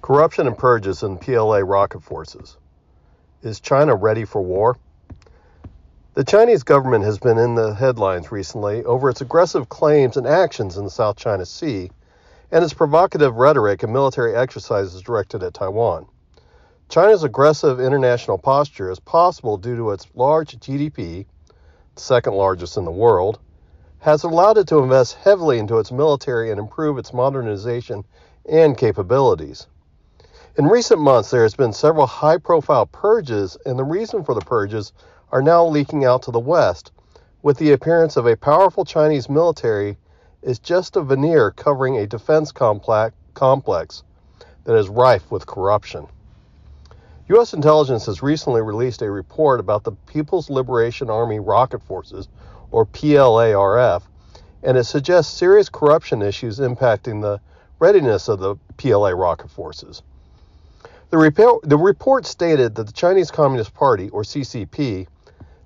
Corruption and purges in PLA rocket forces. Is China ready for war? The Chinese government has been in the headlines recently over its aggressive claims and actions in the South China Sea and its provocative rhetoric and military exercises directed at Taiwan. China's aggressive international posture is possible due to its large GDP, the second largest in the world, has allowed it to invest heavily into its military and improve its modernization and capabilities. In recent months, there has been several high-profile purges, and the reason for the purges are now leaking out to the West, with the appearance of a powerful Chinese military is just a veneer covering a defense complex that is rife with corruption. U.S. intelligence has recently released a report about the People's Liberation Army Rocket Forces, or PLA-RF, and it suggests serious corruption issues impacting the readiness of the PLA rocket forces. The report stated that the Chinese Communist Party, or CCP,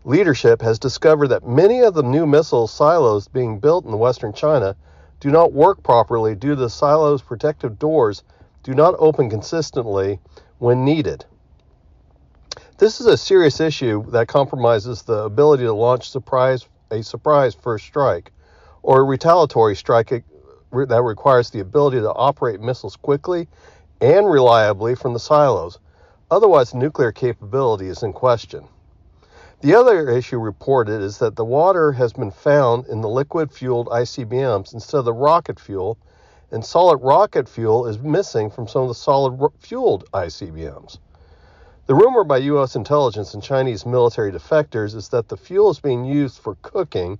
leadership has discovered that many of the new missile silos being built in western China do not work properly due to the silos' protective doors do not open consistently when needed. This is a serious issue that compromises the ability to launch a surprise first strike, or a retaliatory strike that requires the ability to operate missiles quickly and reliably from the silos. Otherwise, nuclear capability is in question. The other issue reported is that the water has been found in the liquid-fueled ICBMs instead of the rocket fuel, and solid rocket fuel is missing from some of the solid-fueled ICBMs. The rumor by U.S. intelligence and Chinese military defectors is that the fuel is being used for cooking,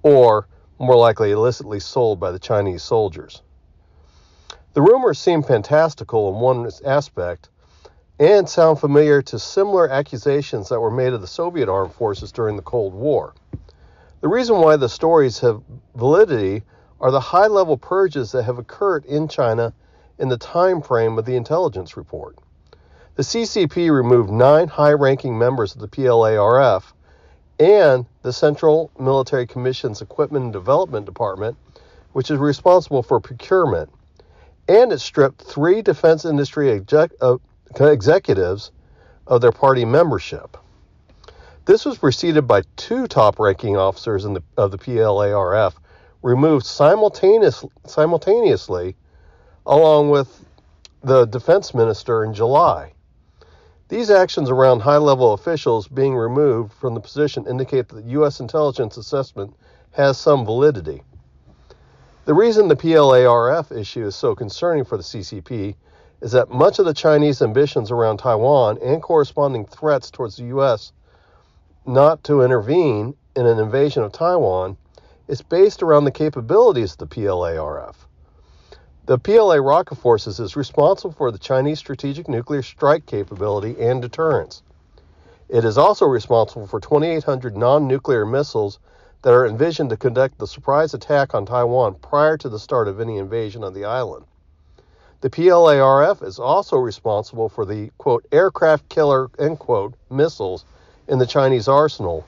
or more likely illicitly sold by the Chinese soldiers. The rumors seem fantastical in one aspect and sound familiar to similar accusations that were made of the Soviet armed forces during the Cold War. The reason why the stories have validity are the high-level purges that have occurred in China in the time frame of the intelligence report. The CCP removed 9 high-ranking members of the PLA-RF and the Central Military Commission's Equipment and Development Department, which is responsible for procurement, and it stripped 3 defense industry executives of their party membership. This was preceded by 2 top-ranking officers of the PLA-RF removed simultaneously, along with the defense minister in July. These actions around high-level officials being removed from the position indicate that the U.S. intelligence assessment has some validity. The reason the PLA-RF issue is so concerning for the CCP is that much of the Chinese ambitions around Taiwan and corresponding threats towards the U.S. not to intervene in an invasion of Taiwan is based around the capabilities of the PLA-RF. The PLA rocket forces is responsible for the Chinese strategic nuclear strike capability and deterrence. It is also responsible for 2,800 non-nuclear missiles that are envisioned to conduct the surprise attack on Taiwan prior to the start of any invasion of the island. The PLA-RF is also responsible for the, quote, aircraft killer, end quote, missiles in the Chinese arsenal,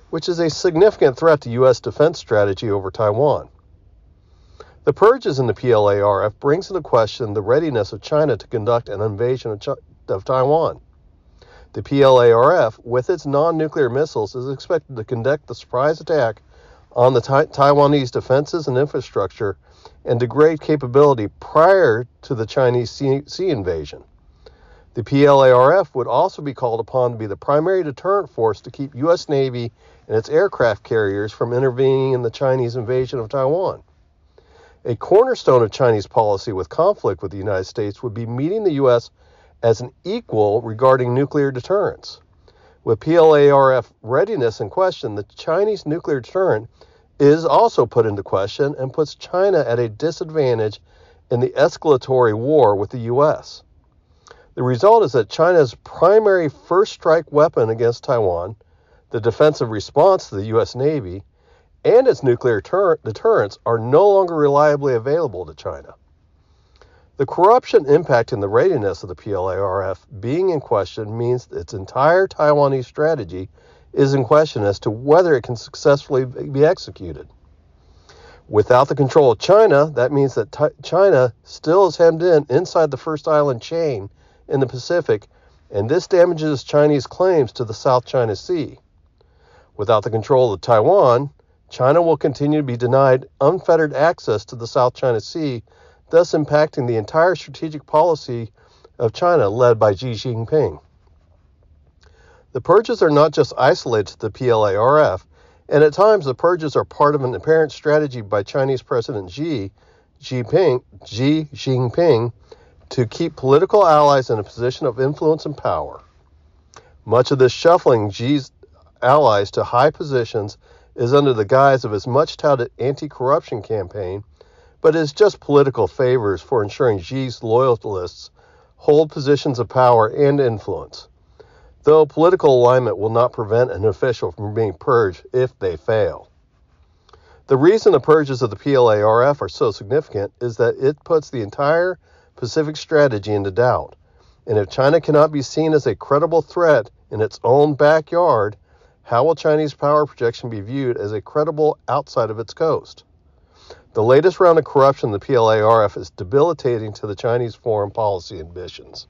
which is a significant threat to U.S. defense strategy over Taiwan. The purges in the PLA-RF brings into question the readiness of China to conduct an invasion of Taiwan. The PLA-RF, with its non-nuclear missiles, is expected to conduct the surprise attack on the Taiwanese defenses and infrastructure and degrade capability prior to the Chinese sea invasion. The PLA-RF would also be called upon to be the primary deterrent force to keep U.S. Navy and its aircraft carriers from intervening in the Chinese invasion of Taiwan. A cornerstone of Chinese policy with conflict with the United States would be meeting the U.S. as an equal regarding nuclear deterrence. With PLA-RF readiness in question, the Chinese nuclear deterrent is also put into question and puts China at a disadvantage in the escalatory war with the U.S. The result is that China's primary first strike weapon against Taiwan, the defensive response to the U.S. Navy, and its nuclear deterrents are no longer reliably available to China. The corruption impacting the readiness of the PLA-RF being in question means that its entire Taiwanese strategy is in question as to whether it can successfully be executed. Without the control of China, that means that China still is hemmed in inside the first island chain in the Pacific, and this damages Chinese claims to the South China Sea. Without the control of Taiwan, China will continue to be denied unfettered access to the South China Sea, thus impacting the entire strategic policy of China led by Xi Jinping. The purges are not just isolated to the PLA-RF, and at times the purges are part of an apparent strategy by Chinese President Xi Jinping to keep political allies in a position of influence and power. Much of this shuffling Xi's allies to high positions is under the guise of his much-touted anti-corruption campaign, but is just political favors for ensuring Xi's loyalists hold positions of power and influence, though political alignment will not prevent an official from being purged if they fail. The reason the purges of the PLA-RF are so significant is that it puts the entire Pacific strategy into doubt, and if China cannot be seen as a credible threat in its own backyard, how will Chinese power projection be viewed as a credible outside of its coast? The latest round of corruption in the PLA-RF is debilitating to the Chinese foreign policy ambitions.